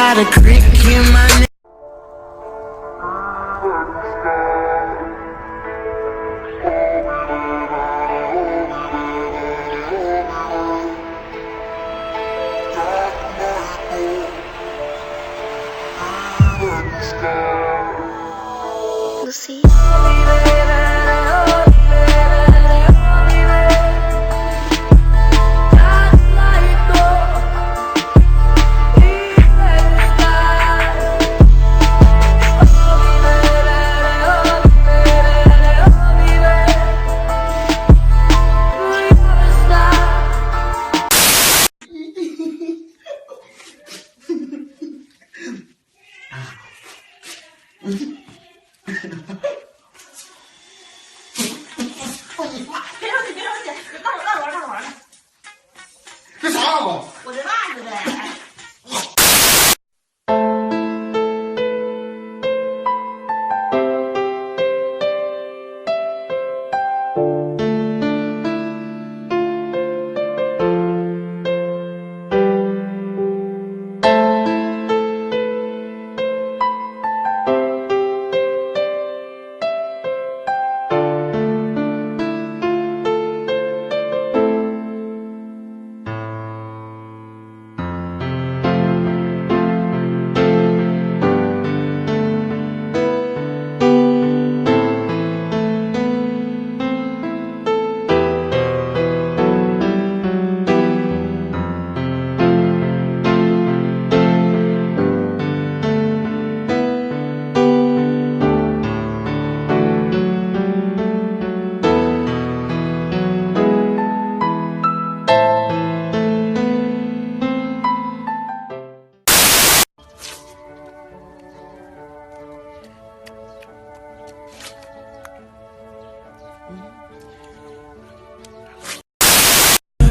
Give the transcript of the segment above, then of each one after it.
got a crick in my neck. See?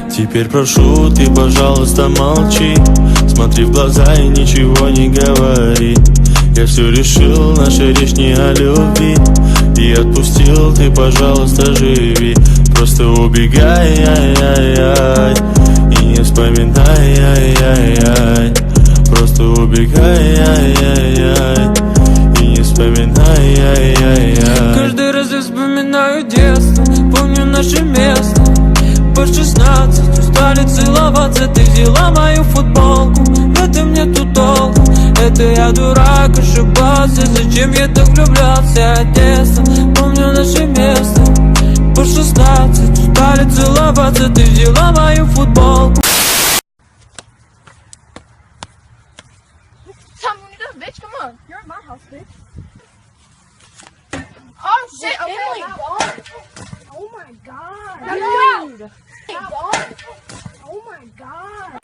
Теперь прошу, ты, пожалуйста, молчи. Смотри в глаза и ничего не говори. Я все решил, наша речь не о любви. И отпустил, ты, пожалуйста, живи. Просто убегай, ай-яй-яй, и не вспоминай, ай-яй-яй. Просто убегай, ай-яй-яй, и не вспоминай, ай-яй-яй. Каждый раз я вспоминаю детство, помню наше место. По 16 устали целоваться, ты взяла мою футболку. Это мне тут толку, это я дурак, ошибался. Зачем я так влюблялся от детства? Помню наше место. По 16 устали целоваться, ты взяла мою футболку. Tom, when you go, bitch, come on. You're at my house, bitch. Oh shit, okay. Oh my god. Dude. Oh my god.